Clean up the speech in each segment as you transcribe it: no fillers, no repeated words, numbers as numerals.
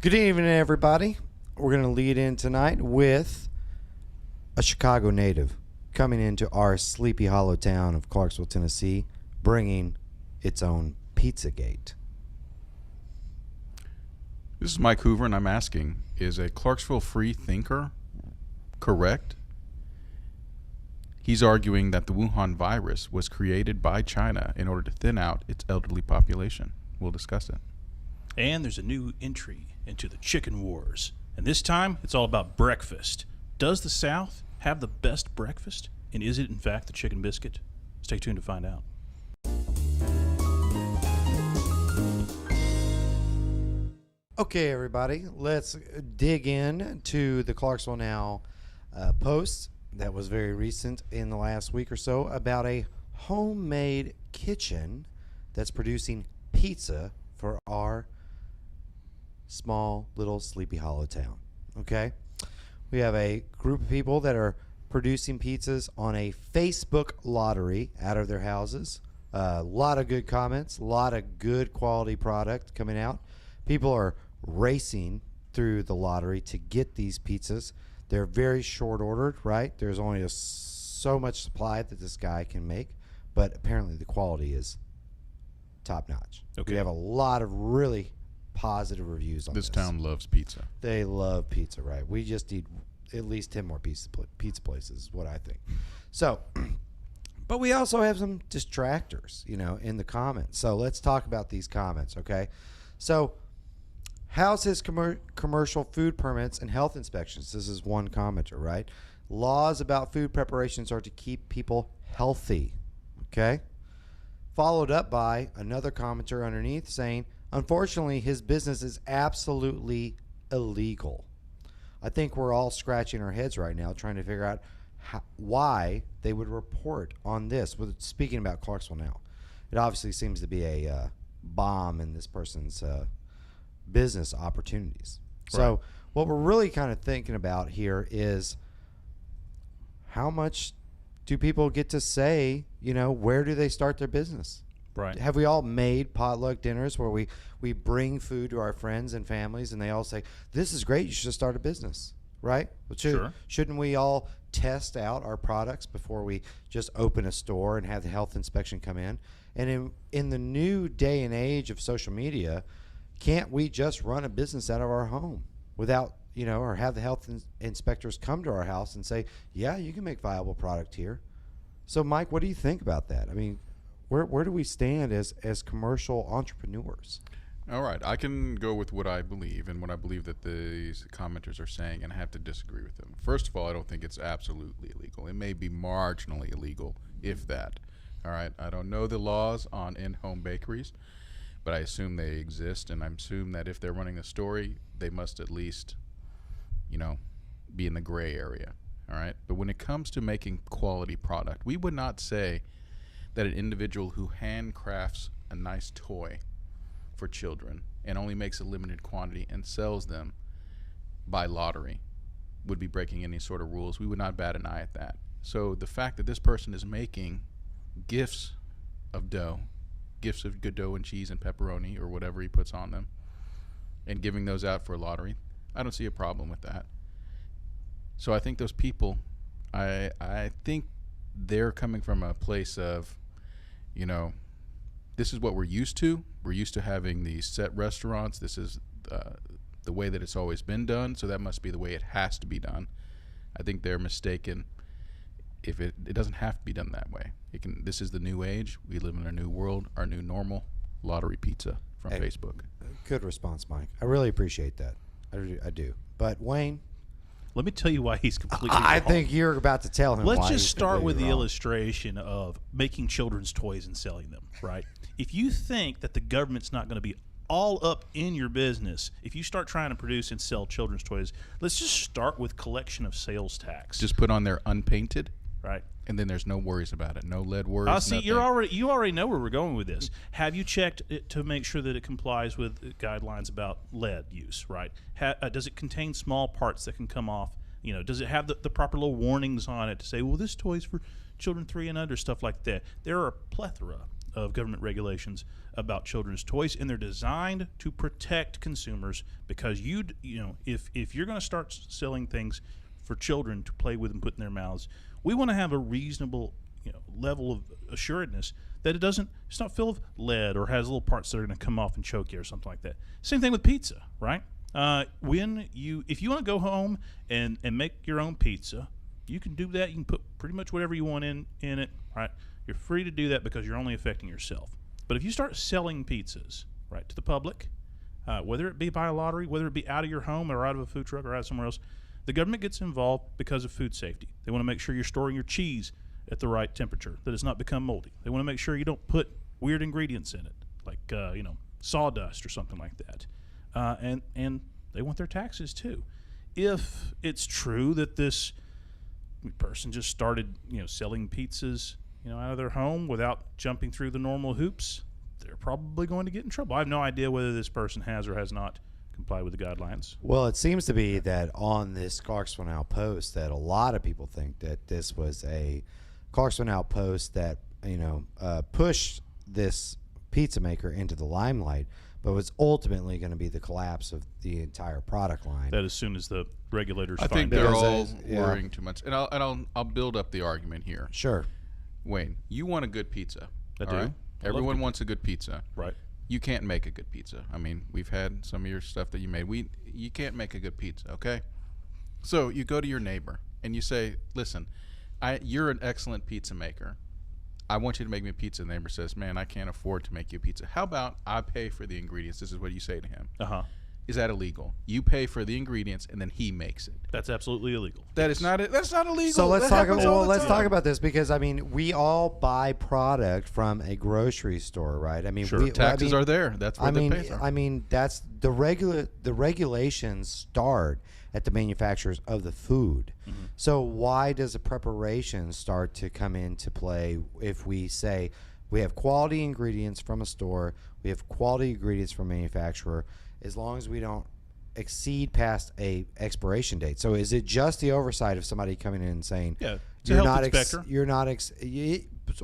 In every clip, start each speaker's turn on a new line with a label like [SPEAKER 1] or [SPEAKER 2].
[SPEAKER 1] Good evening, everybody. We're going to lead in tonight with a Chicago native coming into our sleepy hollow town of Clarksville, Tennessee, bringing its own Pizzagate.
[SPEAKER 2] This is Mike Hoover, and I'm asking, is a Clarksville free thinker correct? He's arguing that the Wuhan virus was created by China in order to thin out its elderly population. We'll discuss it.
[SPEAKER 3] And there's a new entry into the chicken wars. And this time, it's all about breakfast. Does the South have the best breakfast? And is it, in fact, the chicken biscuit? Stay tuned to find out.
[SPEAKER 1] Okay, everybody, let's dig in to the Clarksville Now post that was very recent in the last week or so about a homemade kitchen that's producing pizza for our small little sleepy hollow town. Okay, we have a group of people that are producing pizzas on a Facebook lottery out of their houses. A lot of good comments, a lot of good quality product coming out. People are racing through the lottery to get these pizzas. They're very short ordered, right? There's only so much supply that this guy can make, but apparently the quality is top notch.
[SPEAKER 3] Okay.
[SPEAKER 1] We have a lot of really positive reviews on this.
[SPEAKER 2] This town loves pizza.
[SPEAKER 1] They love pizza, right? We just need at least 10 more pizza places, is what I think. So, but we also have some distractors, in the comments. So let's talk about these comments, okay? So, how's his commercial food permits and health inspections? This is one commenter, right? Laws about food preparations are to keep people healthy, okay? Followed up by another commenter underneath saying, unfortunately, his business is absolutely illegal. I think we're all scratching our heads right now trying to figure out why they would report on this. Speaking about Clarksville Now, it obviously seems to be a bomb in this person's business opportunities. So
[SPEAKER 3] Right.
[SPEAKER 1] what we're really kind of thinking about here is how much do people get to say, where do they start their business?
[SPEAKER 3] Right.
[SPEAKER 1] Have we all made potluck dinners where we bring food to our friends and families and they all say, this is great, you should start a business, right?
[SPEAKER 3] Sure.
[SPEAKER 1] Shouldn't we all test out our products before we just open a store and have the health inspection come in? And in the new day and age of social media, can't we just run a business out of our home without, or have the health inspectors come to our house and say, yeah, you can make viable product here? So, Mike, what do you think about that? I mean, where do we stand as commercial entrepreneurs?
[SPEAKER 2] All right, I can go with what I believe and what I believe that these commenters are saying, and I have to disagree with them. First of all, I don't think it's absolutely illegal. It may be marginally illegal, if that. All right, I don't know the laws on in-home bakeries, but I assume they exist, and I assume that if they're running a story, they must at least, be in the gray area. All right, but when it comes to making quality product, we would not say that an individual who handcrafts a nice toy for children and only makes a limited quantity and sells them by lottery would be breaking any sort of rules. We would not bat an eye at that. So the fact that this person is making gifts of dough, gifts of good dough and cheese and pepperoni or whatever he puts on them, and giving those out for a lottery, I don't see a problem with that. So I think those people, I think they're coming from a place of, this is what we're used to. We're used to having these set restaurants. This is the way that it's always been done, so that must be the way it has to be done. I think they're mistaken if it doesn't have to be done that way. This is the new age. We live in a new world, our new normal. Lottery pizza from Facebook.
[SPEAKER 1] Good response, Mike. I really appreciate that. I do. But Wayne,
[SPEAKER 3] Let me tell you why he's completely
[SPEAKER 1] I
[SPEAKER 3] wrong.
[SPEAKER 1] think you're about to tell him
[SPEAKER 3] Let's
[SPEAKER 1] why
[SPEAKER 3] just
[SPEAKER 1] he's
[SPEAKER 3] start with the
[SPEAKER 1] completely wrong.
[SPEAKER 3] illustration of making children's toys and selling them, right? If you think that the government's not going to be all up in your business, if you start trying to produce and sell children's toys, let's just start with collection of sales tax.
[SPEAKER 2] Just put on there unpainted,
[SPEAKER 3] right.
[SPEAKER 2] And then there's no worries about it. No lead worries.
[SPEAKER 3] See,
[SPEAKER 2] nothing.
[SPEAKER 3] you already know where we're going with this. Have you checked it to make sure that it complies with guidelines about lead use, right? Does it contain small parts that can come off? Does it have the proper little warnings on it to say, well, this toy's for children 3 and under, stuff like that? There are a plethora of government regulations about children's toys, and they're designed to protect consumers because if you're going to start selling things for children to play with and put in their mouths, we want to have a reasonable level of assuredness that it's not full of lead or has little parts that are going to come off and choke you or something like that. Same thing with pizza, right? If you want to go home and make your own pizza, you can do that. You can put pretty much whatever you want in it, right? You're free to do that because you're only affecting yourself. But if you start selling pizzas, right, to the public, whether it be by a lottery, whether it be out of your home or out of a food truck or out of somewhere else, the government gets involved because of food safety. They want to make sure you're storing your cheese at the right temperature, that it's not become moldy. They want to make sure you don't put weird ingredients in it, like sawdust or something like that. And they want their taxes too. If it's true that this person just started selling pizzas out of their home without jumping through the normal hoops, they're probably going to get in trouble. I have no idea whether this person has or has not complied with the guidelines.
[SPEAKER 1] Well, it seems to be that on this Clarksville Now post that a lot of people think that this was a Clarksville Now post that pushed this pizza maker into the limelight, but was ultimately going to be the collapse of the entire product line.
[SPEAKER 3] That as soon as the regulators
[SPEAKER 2] I think
[SPEAKER 3] find
[SPEAKER 2] they're
[SPEAKER 3] out.
[SPEAKER 2] all worrying too much. And I'll build up the argument here.
[SPEAKER 1] Sure.
[SPEAKER 2] Wayne, you want a good pizza.
[SPEAKER 3] I do.
[SPEAKER 2] Right?
[SPEAKER 3] I
[SPEAKER 2] Everyone
[SPEAKER 3] love
[SPEAKER 2] wants a good pizza.
[SPEAKER 3] Right.
[SPEAKER 2] You can't make a good pizza. I mean, we've had some of your stuff that you made. You can't make a good pizza, okay? So you go to your neighbor and you say, listen, you're an excellent pizza maker. I want you to make me a pizza. The neighbor says, man, I can't afford to make you a pizza. How about I pay for the ingredients? This is what you say to him.
[SPEAKER 3] Uh-huh.
[SPEAKER 2] Is that illegal? You pay for the ingredients and then he makes it.
[SPEAKER 3] That's absolutely illegal.
[SPEAKER 2] That's not illegal.
[SPEAKER 1] So let's
[SPEAKER 2] That
[SPEAKER 1] talk.
[SPEAKER 2] happens all
[SPEAKER 1] Well,
[SPEAKER 2] the
[SPEAKER 1] let's
[SPEAKER 2] time.
[SPEAKER 1] talk about this because we all buy product from a grocery store, right? I mean,
[SPEAKER 3] Sure.
[SPEAKER 2] Taxes are there. That's where they pay from.
[SPEAKER 1] That's the regulations start at the manufacturers of the food.
[SPEAKER 3] Mm-hmm.
[SPEAKER 1] So why does the preparation start to come into play if we say we have quality ingredients from a store, we have quality ingredients from a manufacturer, as long as we don't exceed past a expiration date? So is it just the oversight of somebody coming in and saying,
[SPEAKER 3] Yeah, it's a health inspector.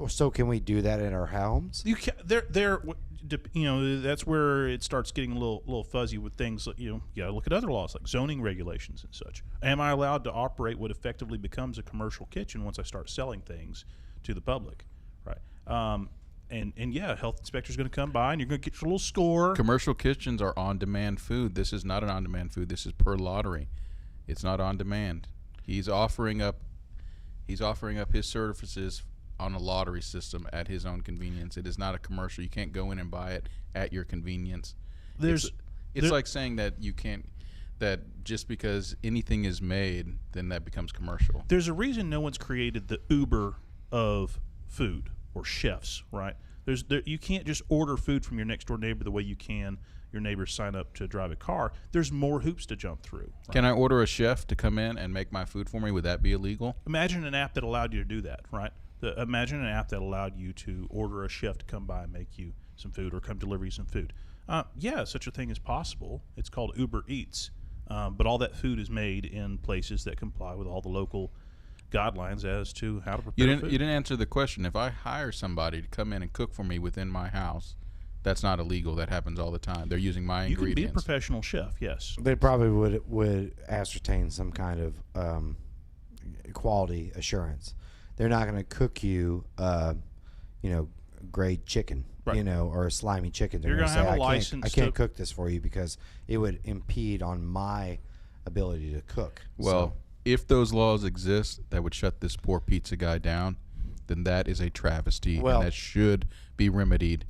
[SPEAKER 1] So can we do that in our homes?
[SPEAKER 3] You can, that's where it starts getting a little fuzzy with things. You got to look at other laws like zoning regulations and such. Am I allowed to operate what effectively becomes a commercial kitchen once I start selling things to the public, right? And yeah, health inspector's going to come by and you're going to get your little score.
[SPEAKER 2] Commercial kitchens are on-demand food. This is not an on-demand food. This is per lottery. It's not on demand. He's offering up his services on a lottery system at his own convenience. It is not a commercial. You can't go in and buy it at your convenience. It's like saying that that just because anything is made, then that becomes commercial.
[SPEAKER 3] There's a reason no one's created the Uber of food or chefs, right? You can't just order food from your next door neighbor the way you can your neighbors sign up to drive a car. There's more hoops to jump through. Right?
[SPEAKER 2] Can I order a chef to come in and make my food for me? Would that be illegal?
[SPEAKER 3] Imagine an app that allowed you to do that, right? Imagine an app that allowed you to order a chef to come by and make you some food or come deliver you some food. Yeah, such a thing is possible. It's called Uber Eats. But all that food is made in places that comply with all the local guidelines as to how to prepare food.
[SPEAKER 2] You didn't answer the question. If I hire somebody to come in and cook for me within my house, that's not illegal. That happens all the time. They're using my ingredients.
[SPEAKER 3] You can be a professional chef, yes.
[SPEAKER 1] They probably would ascertain some kind of quality assurance. They're not going to cook you, grade chicken,
[SPEAKER 3] right.
[SPEAKER 1] Or a slimy chicken. They're
[SPEAKER 3] You're
[SPEAKER 1] going to
[SPEAKER 3] have
[SPEAKER 1] say,
[SPEAKER 3] a license.
[SPEAKER 1] I can't cook this for you because it would impede on my ability to cook.
[SPEAKER 2] Well, if those laws exist that would shut this poor pizza guy down, then that is a travesty, and that should be remedied.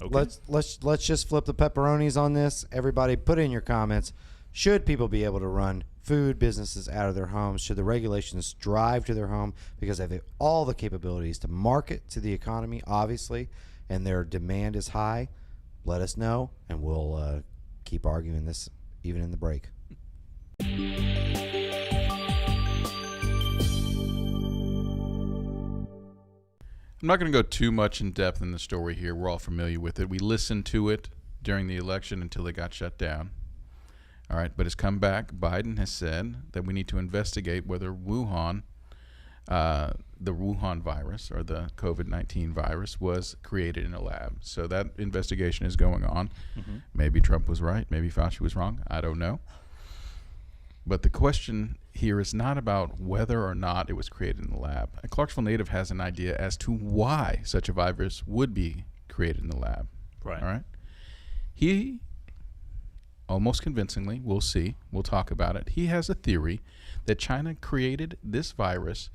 [SPEAKER 1] Okay. Let's just flip the pepperonis on this. Everybody, put in your comments. Should people be able to run food businesses out of their homes? Should the regulations drive to their home because they have all the capabilities to market to the economy, obviously, and their demand is high? Let us know, and we'll keep arguing this even in the break.
[SPEAKER 2] I'm not going to go too much in depth in the story here. We're all familiar with it. We listened to it during the election until it got shut down. All right, but it's come back. Biden has said that we need to investigate whether Wuhan the Wuhan virus or the COVID-19 virus was created in a lab. So that investigation is going on. Maybe Trump was right. Maybe Fauci was wrong. I don't know. But the question here is not about whether or not it was created in the lab. A Clarksville native has an idea as to why such a virus would be created in the lab.
[SPEAKER 3] Right.
[SPEAKER 2] All right. He, almost convincingly, we'll see, we'll talk about it, he has a theory that China created this virus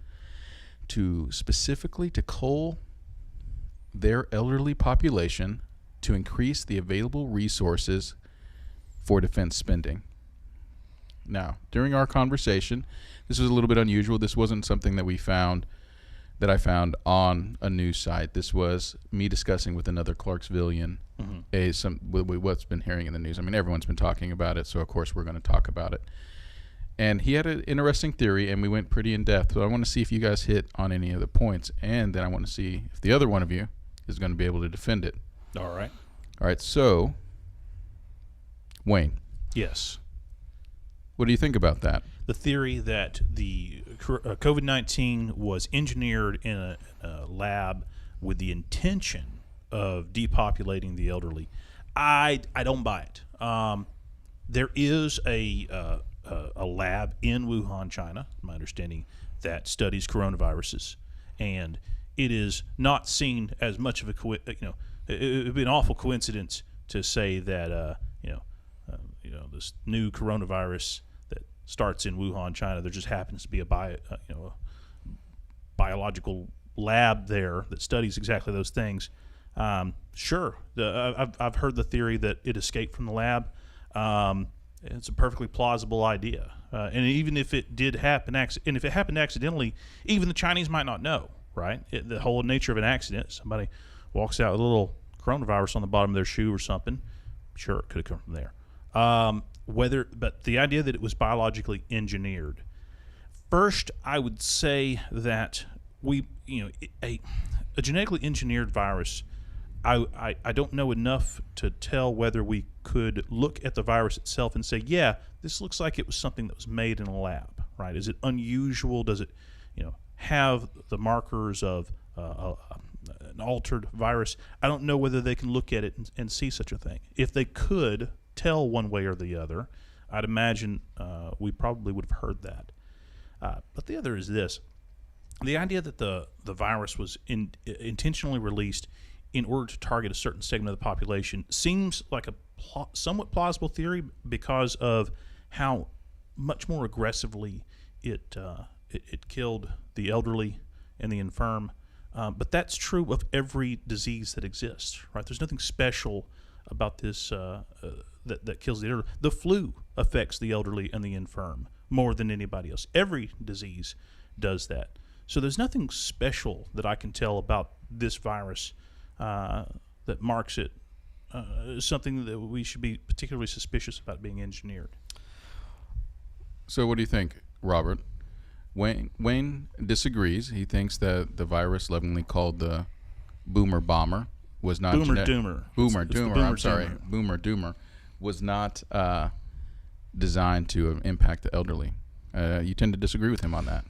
[SPEAKER 2] to specifically to cull their elderly population to increase the available resources for defense spending. Now, during our conversation, this was a little bit unusual. This wasn't something that I found on a news site. This was me discussing with another Clarksvillian what's been hearing in the news. I mean, everyone's been talking about it, so of course we're going to talk about it. And he had an interesting theory, and we went pretty in depth. So I want to see if you guys hit on any of the points, and then I want to see if the other one of you is going to be able to defend it.
[SPEAKER 3] All right.
[SPEAKER 2] All right, so, Wayne.
[SPEAKER 3] Yes.
[SPEAKER 2] What do you think about that?
[SPEAKER 3] The theory that the COVID-19 was engineered in a lab with the intention of depopulating the elderly, I don't buy it. There is a lab in Wuhan, China, my understanding, that studies coronaviruses, and it is not seen as much of a it would be an awful coincidence to say that this new coronavirus that starts in Wuhan, China, there just happens to be a biological lab there that studies exactly those things. Sure, I've heard the theory that it escaped from the lab. It's a perfectly plausible idea, and even if it did happen, and if it happened accidentally, even the Chinese might not know. Right, the whole nature of an accident. Somebody walks out with a little coronavirus on the bottom of their shoe or something. Sure, it could have come from there. But the idea that it was biologically engineered. First, I would say that a genetically engineered virus, I don't know enough to tell whether we could look at the virus itself and say, yeah, this looks like it was something that was made in a lab, right? Is it unusual? Does it, have the markers of an altered virus? I don't know whether they can look at it and see such a thing. If they could tell one way or the other, I'd imagine we probably would have heard that. But the other is this. The idea that the virus was intentionally released in order to target a certain segment of the population seems like a somewhat plausible theory because of how much more aggressively it killed the elderly and the infirm. But that's true of every disease that exists, right? There's nothing special about this that kills the elderly. The flu affects the elderly and the infirm more than anybody else. Every disease does that. So there's nothing special that I can tell about this virus that marks it something that we should be particularly suspicious about being engineered.
[SPEAKER 2] So what do you think, Robert? Wayne disagrees. He thinks that the virus, lovingly called the Boomer Bomber, was not
[SPEAKER 3] Boomer Doomer.
[SPEAKER 2] Boomer
[SPEAKER 3] It's the
[SPEAKER 2] Doomer.
[SPEAKER 3] Boomer
[SPEAKER 2] I'm sorry,
[SPEAKER 3] Doomer.
[SPEAKER 2] Boomer Doomer was not designed to impact the elderly. You tend to disagree with him on that.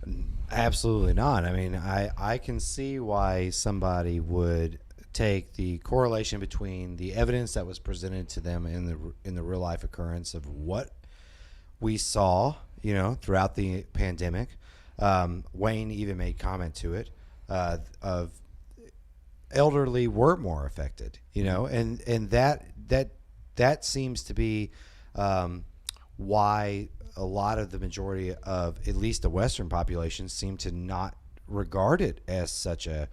[SPEAKER 1] Absolutely not. I mean, I can see why somebody would take the correlation between the evidence that was presented to them in the real life occurrence of what we saw, throughout the pandemic. Wayne even made comment to it of elderly were more affected, and that seems to be why a lot of the majority of at least the Western population seem to not regard it as such a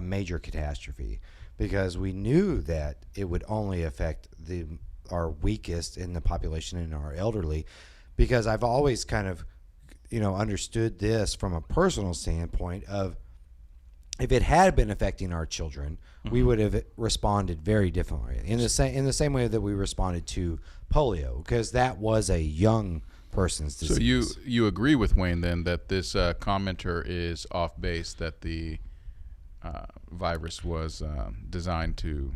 [SPEAKER 1] major catastrophe, because we knew that it would only affect our weakest in the population and our elderly, because I've always kind of understood this from a personal standpoint of if it had been affecting our children, we would have responded very differently in the same way that we responded to polio, because that was a young person's disease.
[SPEAKER 2] So you agree with Wayne then that this commenter is off base, that the virus was designed to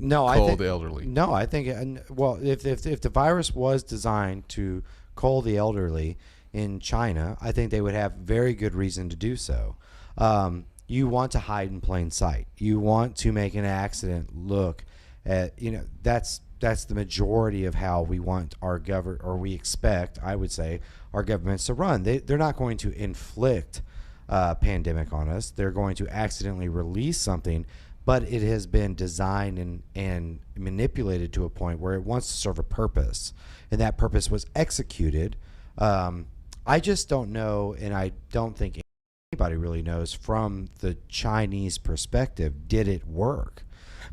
[SPEAKER 2] cull the elderly?
[SPEAKER 1] No, I think if the virus was designed to cull the elderly, in China, I think they would have very good reason to do so. You want to hide in plain sight. You want to make an accident look at, that's the majority of how we want our or we expect, I would say, our governments to run. They're not going to inflict a pandemic on us. They're going to accidentally release something, but it has been designed and manipulated to a point where it wants to serve a purpose, and that purpose was executed. I just don't know, and I don't think anybody really knows from the Chinese perspective, did it work?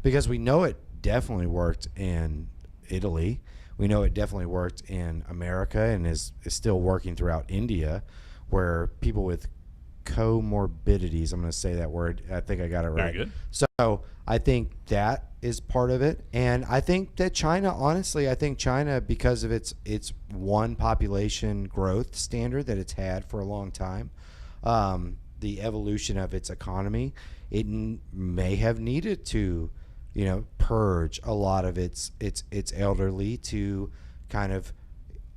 [SPEAKER 1] Because we know it definitely worked in Italy. We know it definitely worked in America and is still working throughout India, where people with comorbidities, I'm going to say that word, I think I got it right.
[SPEAKER 3] Very good.
[SPEAKER 1] So I think that is part of it. And I think that China, honestly, because of its one population growth standard that it's had for a long time, the evolution of its economy, it may have needed to, purge a lot of its elderly to kind of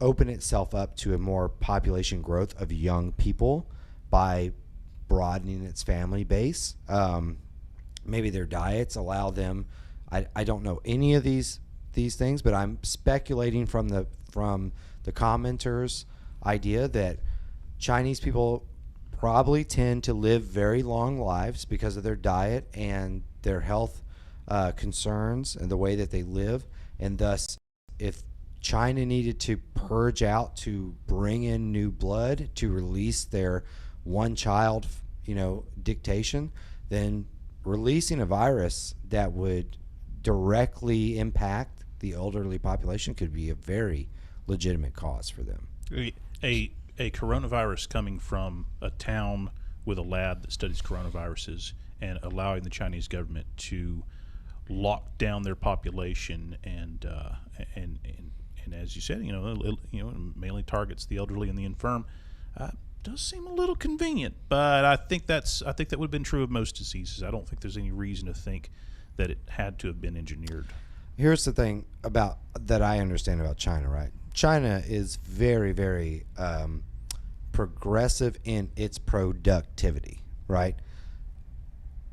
[SPEAKER 1] open itself up to a more population growth of young people by broadening its family base. Maybe their diets allow them. I don't know any of these things, but I'm speculating from the commenters' idea that Chinese people probably tend to live very long lives because of their diet and their health concerns and the way that they live. And thus, if China needed to purge out to bring in new blood to release their one child, dictation, then releasing a virus that would directly impact the elderly population could be a very legitimate cause for them.
[SPEAKER 3] A coronavirus coming from a town with a lab that studies coronaviruses and allowing the Chinese government to lock down their population and as you said, mainly targets the elderly and the infirm. Does seem a little convenient, but I think that would have been true of most diseases. I don't think there's any reason to think that it had to have been engineered.
[SPEAKER 1] Here's the thing about that I understand about China, right? China is very, very progressive in its productivity, right?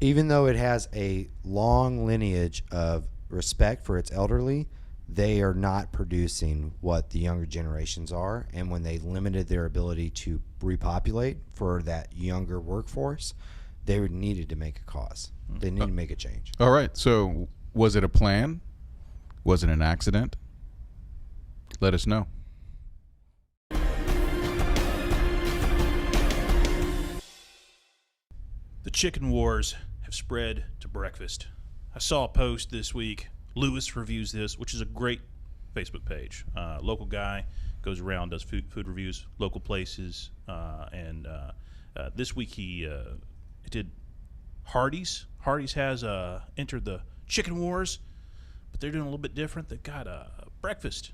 [SPEAKER 1] Even though it has a long lineage of respect for its elderly, they are not producing what the younger generations are. And when they limited their ability to repopulate for that younger workforce, they needed to make a cause. They need to make a change.
[SPEAKER 2] All right. So was it a plan? Was it an accident? Let us know.
[SPEAKER 3] The chicken wars have spread to breakfast. I saw a post this week. Lewis reviews this, which is a great Facebook page. Local guy goes around, does food reviews, local places, and this week he did Hardee's. Hardee's has entered the chicken wars, but they're doing a little bit different. They've got a breakfast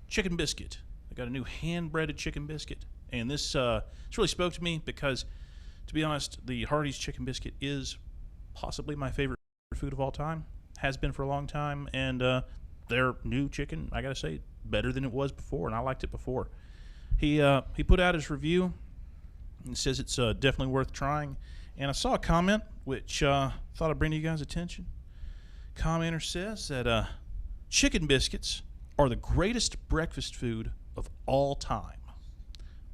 [SPEAKER 3] chicken biscuit. They got a new hand-breaded chicken biscuit, and this really spoke to me because, to be honest, the Hardee's chicken biscuit is possibly my favorite food of all time. Has been for a long time, and their new chicken, I gotta say, better than it was before, and I liked it before. He put out his review and says it's definitely worth trying. And I saw a comment which thought I'd bring to you guys' attention. Commenter says that chicken biscuits are the greatest breakfast food of all time.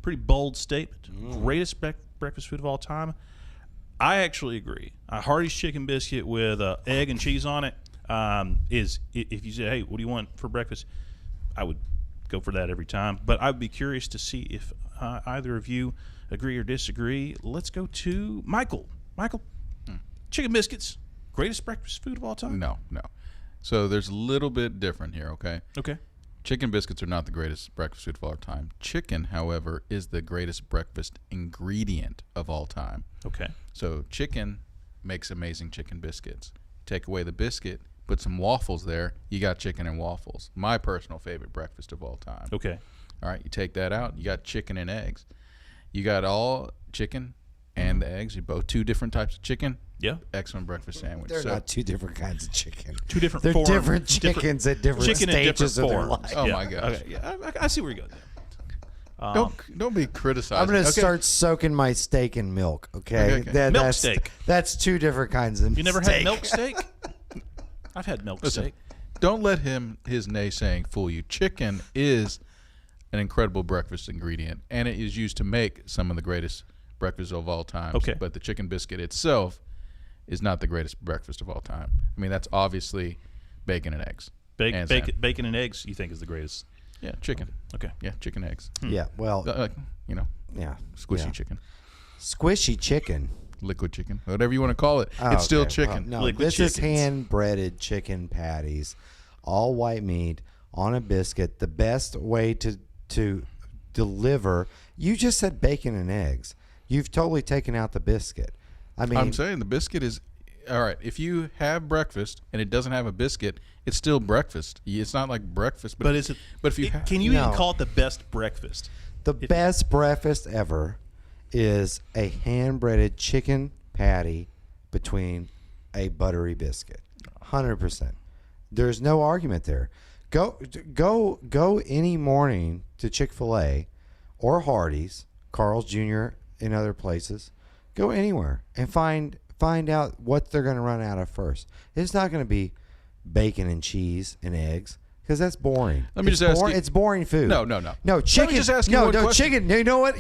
[SPEAKER 3] Pretty bold statement. Greatest breakfast food of all time. I actually agree. A Hardee's chicken biscuit with egg and cheese on it is, if you say, hey, what do you want for breakfast? I would go for that every time. But I'd be curious to see if either of you agree or disagree. Let's go to Michael. Michael, chicken biscuits, greatest breakfast food of all time?
[SPEAKER 2] No. So there's a little bit different here, okay?
[SPEAKER 3] Okay.
[SPEAKER 2] Chicken biscuits are not the greatest breakfast food of all time. Chicken, however, is the greatest breakfast ingredient of all time.
[SPEAKER 3] Okay.
[SPEAKER 2] So chicken makes amazing chicken biscuits. Take away the biscuit, put some waffles there, you got chicken and waffles. My personal favorite breakfast of all time.
[SPEAKER 3] Okay.
[SPEAKER 2] All right, you take that out, you got chicken and eggs. You got all chicken and the eggs. You both two different types of chicken.
[SPEAKER 3] Yeah.
[SPEAKER 2] Excellent breakfast sandwich.
[SPEAKER 1] They're not two different kinds of chicken.
[SPEAKER 3] Two different
[SPEAKER 1] They're
[SPEAKER 3] forms.
[SPEAKER 1] different chickens at different
[SPEAKER 3] chicken
[SPEAKER 1] stages
[SPEAKER 3] different
[SPEAKER 1] of their
[SPEAKER 3] forms.
[SPEAKER 1] life.
[SPEAKER 2] Oh
[SPEAKER 3] Yeah.
[SPEAKER 2] my gosh.
[SPEAKER 3] Okay. Yeah, I see where you're going.
[SPEAKER 2] Don't be criticizing.
[SPEAKER 1] I'm going to
[SPEAKER 2] Okay.
[SPEAKER 1] start soaking my steak in milk. Okay,
[SPEAKER 2] Okay.
[SPEAKER 3] Milk
[SPEAKER 1] that's
[SPEAKER 3] steak.
[SPEAKER 1] That's two different kinds of.
[SPEAKER 3] You never
[SPEAKER 1] steak.
[SPEAKER 3] had milk steak? I've had milk
[SPEAKER 2] Listen,
[SPEAKER 3] steak.
[SPEAKER 2] don't let his naysaying fool you. Chicken is an incredible breakfast ingredient, and it is used to make some of the greatest breakfasts of all time.
[SPEAKER 3] Okay.
[SPEAKER 2] But the chicken biscuit itself is not the greatest breakfast of all time. I mean, that's obviously bacon and eggs. Hands down.
[SPEAKER 3] Bacon and eggs, you think, is the greatest?
[SPEAKER 2] Yeah, chicken.
[SPEAKER 3] Okay.
[SPEAKER 2] Yeah, chicken eggs.
[SPEAKER 1] Yeah, well,
[SPEAKER 2] Yeah, squishy
[SPEAKER 1] yeah.
[SPEAKER 2] chicken,
[SPEAKER 1] squishy chicken.
[SPEAKER 2] liquid chicken, whatever you want to call it.
[SPEAKER 1] Oh,
[SPEAKER 2] it's still
[SPEAKER 1] okay.
[SPEAKER 2] chicken.
[SPEAKER 1] Well, no,
[SPEAKER 3] Liquid
[SPEAKER 1] this is
[SPEAKER 3] chickens.
[SPEAKER 1] hand-breaded chicken patties, all white meat on a biscuit. The best way to deliver. You just said bacon and eggs. You've totally taken out the biscuit. I mean,
[SPEAKER 2] I'm saying the biscuit is all right. If you have breakfast and it doesn't have a biscuit, it's still breakfast. It's not like breakfast,
[SPEAKER 3] But is it?
[SPEAKER 2] But if you
[SPEAKER 3] Can you
[SPEAKER 1] No.
[SPEAKER 3] even call it the best breakfast?
[SPEAKER 1] the best breakfast ever is a hand-breaded chicken patty between a buttery biscuit. 100%. There's no argument there. Go any morning to Chick-fil-A or Hardee's, Carl's Jr. in other places. Go anywhere and find out what they're going to run out of first. It's not going to be bacon and cheese and eggs because that's boring.
[SPEAKER 2] Let me
[SPEAKER 1] It's
[SPEAKER 2] just ask you-
[SPEAKER 1] It's boring food.
[SPEAKER 2] No.
[SPEAKER 1] No, chicken.
[SPEAKER 2] just ask you
[SPEAKER 1] no,
[SPEAKER 2] one
[SPEAKER 1] no,
[SPEAKER 2] question.
[SPEAKER 1] chicken. You know what?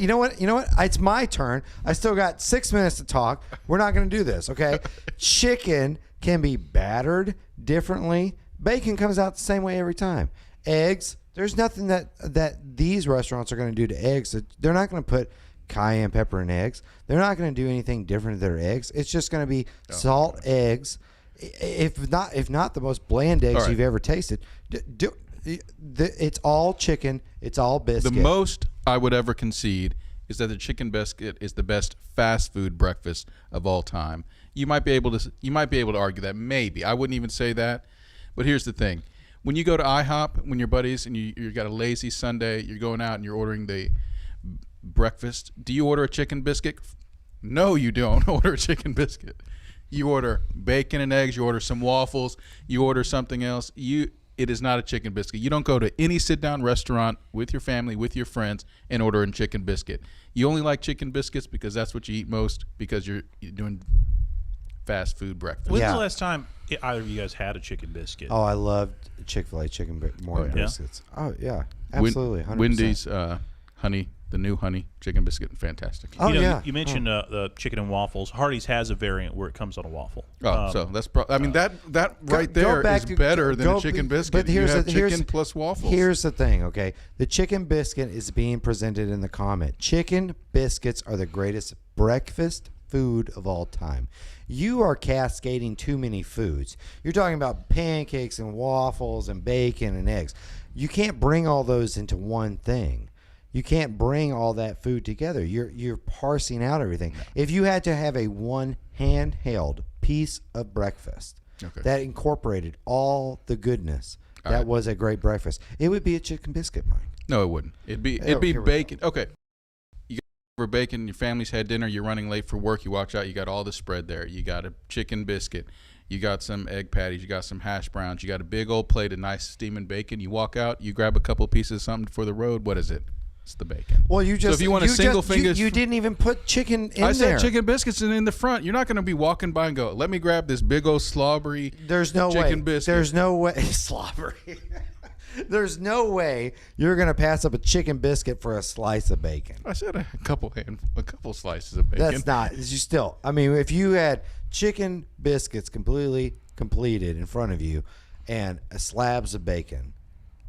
[SPEAKER 1] It's my turn. I still got 6 minutes to talk. We're not going to do this, okay? Chicken can be battered differently. Bacon comes out the same way every time. Eggs, there's nothing that these restaurants are going to do to eggs. They're not going to put cayenne pepper in eggs. They're not going to do anything different to their eggs. It's just going to be salt eggs. If not the most bland eggs
[SPEAKER 2] right.
[SPEAKER 1] you've ever tasted. It's all chicken. It's all biscuit.
[SPEAKER 2] The most I would ever concede is that the chicken biscuit is the best fast food breakfast of all time. You might be able to argue that, maybe. I wouldn't even say that. But here's the thing. When you go to IHOP, when your buddies and you got a lazy Sunday, you're going out and you're ordering the breakfast, do you order a chicken biscuit? No, you don't order a chicken biscuit. You order bacon and eggs, you order some waffles, you order something else. It is not a chicken biscuit. You don't go to any sit-down restaurant with your family, with your friends, and order a chicken biscuit. You only like chicken biscuits because that's what you eat most, because you're doing fast food breakfast.
[SPEAKER 3] When's
[SPEAKER 1] Yeah.
[SPEAKER 3] the last time either of you guys had a chicken biscuit?
[SPEAKER 1] Oh, I loved Chick-fil-A morning
[SPEAKER 3] yeah?
[SPEAKER 1] biscuits. Oh, yeah. Absolutely. 100%.
[SPEAKER 2] Wendy's the new honey chicken biscuit, fantastic.
[SPEAKER 1] Oh, yeah.
[SPEAKER 3] You mentioned the chicken and waffles. Hardee's has a variant where it comes on a waffle.
[SPEAKER 2] So that's that right
[SPEAKER 1] Go
[SPEAKER 2] there
[SPEAKER 1] back
[SPEAKER 2] is
[SPEAKER 1] to-
[SPEAKER 2] better than
[SPEAKER 1] go-
[SPEAKER 2] a chicken biscuit.
[SPEAKER 1] But here's
[SPEAKER 2] you have
[SPEAKER 1] the-
[SPEAKER 2] chicken
[SPEAKER 1] here's-
[SPEAKER 2] plus waffles.
[SPEAKER 1] Here's the thing, okay? The chicken biscuit is being presented in the comment. Chicken biscuits are the greatest breakfast food of all time. You are cascading too many foods. You're talking about pancakes and waffles and bacon and eggs. You can't bring all those into one thing. You can't bring all that food together. You're parsing out everything. If you had to have a one handheld piece of breakfast that incorporated all the goodness, that was a great breakfast, it would be a chicken biscuit, Mike.
[SPEAKER 2] No, it wouldn't. It'd be
[SPEAKER 1] here we
[SPEAKER 2] bacon. Okay. You got over bacon, your family's had dinner, you're running late for work, you watch out, you got all the spread there. You got a chicken biscuit, you got some egg patties, you got some hash browns, you got a big old plate of nice steaming bacon. You walk out, you grab a couple pieces of something for the road. What is it? It's the bacon.
[SPEAKER 1] Well, you just
[SPEAKER 2] if you want a single finger,
[SPEAKER 1] you didn't even put chicken in
[SPEAKER 2] I
[SPEAKER 1] there.
[SPEAKER 2] said chicken biscuits in the front. You're not going to be walking by and go, let me grab this big old slobbery
[SPEAKER 1] There's no
[SPEAKER 2] chicken
[SPEAKER 1] way.
[SPEAKER 2] biscuit.
[SPEAKER 1] There's no way. Slobbery. There's no way you're going to pass up a chicken biscuit for a slice of bacon.
[SPEAKER 2] I said a couple slices of bacon.
[SPEAKER 1] That's not. You still. I mean, if you had chicken biscuits completely completed in front of you and slabs of bacon,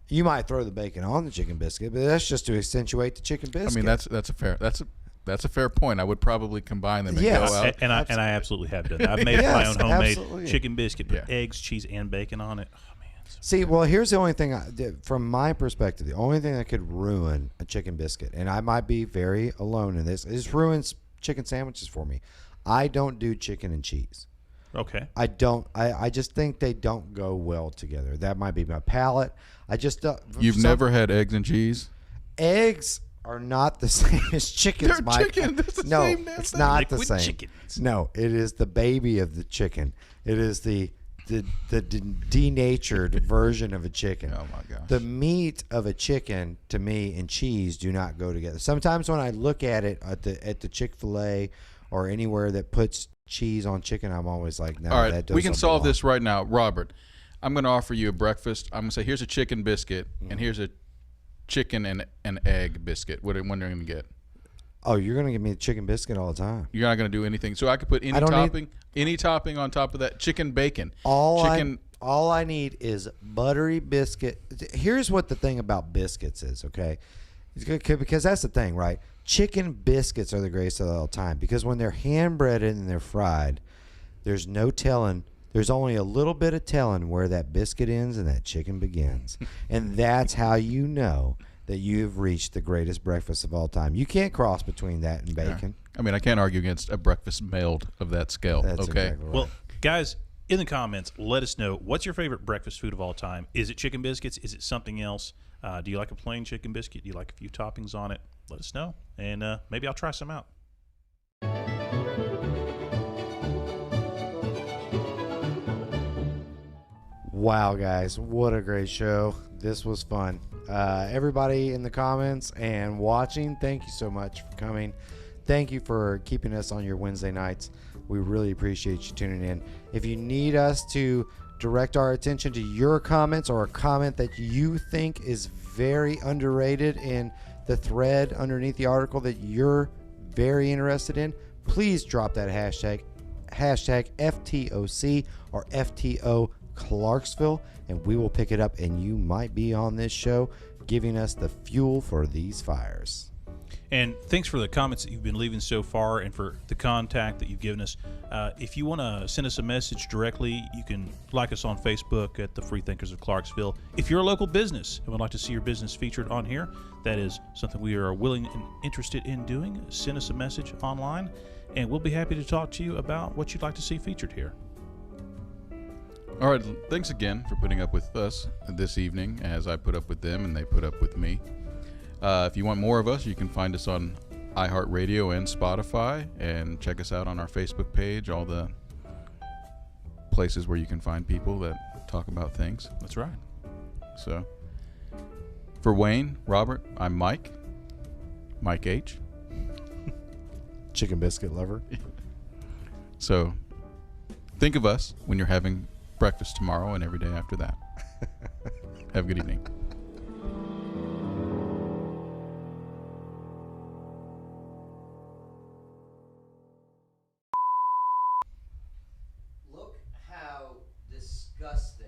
[SPEAKER 1] you might throw the bacon on the chicken biscuit, but that's just to accentuate the chicken biscuit.
[SPEAKER 2] I mean, that's a fair point. I would probably combine them and
[SPEAKER 1] Yes.
[SPEAKER 2] go out.
[SPEAKER 3] And I absolutely have done that. I've made
[SPEAKER 1] Yes,
[SPEAKER 3] my own homemade
[SPEAKER 1] absolutely.
[SPEAKER 3] chicken biscuit, put
[SPEAKER 2] Yeah.
[SPEAKER 3] eggs, cheese, and bacon on it. Oh man.
[SPEAKER 1] See, well, here's the only thing, from my perspective, the only thing that could ruin a chicken biscuit, and I might be very alone in this, is ruins chicken sandwiches for me. I don't do chicken and cheese.
[SPEAKER 3] Okay.
[SPEAKER 1] I don't. I just think they don't go well together. That might be my palate. I just don't.
[SPEAKER 2] You've never had eggs and cheese?
[SPEAKER 1] Eggs are not the same as chickens,
[SPEAKER 2] They're
[SPEAKER 1] Mike.
[SPEAKER 2] chicken. That's the
[SPEAKER 1] no,
[SPEAKER 2] same damn
[SPEAKER 1] it's
[SPEAKER 2] thing.
[SPEAKER 1] not the
[SPEAKER 3] Liquid
[SPEAKER 1] same.
[SPEAKER 3] chickens.
[SPEAKER 1] No, it is the baby of the chicken. It is the the denatured version of a chicken.
[SPEAKER 2] Oh my gosh.
[SPEAKER 1] The meat of a chicken to me and cheese do not go together. Sometimes when I look at it at the Chick-fil-A or anywhere that puts cheese on chicken, I'm always like, no.
[SPEAKER 2] All right,
[SPEAKER 1] that
[SPEAKER 2] we can
[SPEAKER 1] doesn't
[SPEAKER 2] solve
[SPEAKER 1] belong.
[SPEAKER 2] this right now, Robert. I'm going to offer you a breakfast. I'm going to say here's a chicken biscuit and here's a chicken and an egg biscuit. What are you going to get?
[SPEAKER 1] Oh, you're gonna give me a chicken biscuit all the time.
[SPEAKER 2] You're not going to do anything. So I could put any topping on top of that. Chicken bacon.
[SPEAKER 1] All I need is buttery biscuit. Here's what the thing about biscuits is, okay? It's good because that's the thing, right? Chicken biscuits are the greatest of all time because when they're hand breaded and they're fried, there's no telling. There's only a little bit of telling where that biscuit ends and that chicken begins. And that's how you know that you've reached the greatest breakfast of all time. You can't cross between that and bacon.
[SPEAKER 2] I mean, I can't argue against a breakfast mailed of that scale.
[SPEAKER 1] That's
[SPEAKER 2] okay.
[SPEAKER 1] exactly right.
[SPEAKER 3] Well, guys, in the comments, let us know what's your favorite breakfast food of all time. Is it chicken biscuits? Is it something else? Do you like a plain chicken biscuit? Do you like a few toppings on it? Let us know, and maybe I'll try some out.
[SPEAKER 1] Wow, guys, what a great show. This was fun. Everybody in the comments and watching, thank you so much for coming. Thank you for keeping us on your Wednesday nights. We really appreciate you tuning in. If you need us to direct our attention to your comments or a comment that you think is very underrated in the thread underneath the article that you're very interested in, please drop that hashtag FTOC or FTO Clarksville, and we will pick it up, and you might be on this show giving us the fuel for these fires.
[SPEAKER 3] And thanks for the comments that you've been leaving so far and for the contact that you've given us. If you want to send us a message directly, you can like us on Facebook at the FreeThinkers of Clarksville. If you're a local business and would like to see your business featured on here, that is something we are willing and interested in doing. Send us a message online, and we'll be happy to talk to you about what you'd like to see featured here.
[SPEAKER 2] All right. Thanks again for putting up with us this evening as I put up with them and they put up with me. If you want more of us, you can find us on iHeartRadio and Spotify, and check us out on our Facebook page, all the places where you can find people that talk about things.
[SPEAKER 3] That's right.
[SPEAKER 2] So, for Wayne, Robert, I'm Mike H.
[SPEAKER 1] Chicken biscuit lover.
[SPEAKER 2] So, think of us when you're having breakfast tomorrow and every day after that. Have a good evening.
[SPEAKER 1] Look how disgusting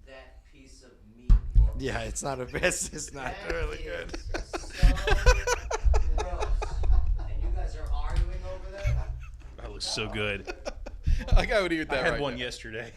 [SPEAKER 1] that piece of meat looks. Yeah, it's not it's not really good.
[SPEAKER 4] So gross. And you guys are arguing over that?
[SPEAKER 3] That looks so good.
[SPEAKER 2] I would eat that
[SPEAKER 3] I had
[SPEAKER 2] right
[SPEAKER 3] one
[SPEAKER 2] now.
[SPEAKER 3] yesterday.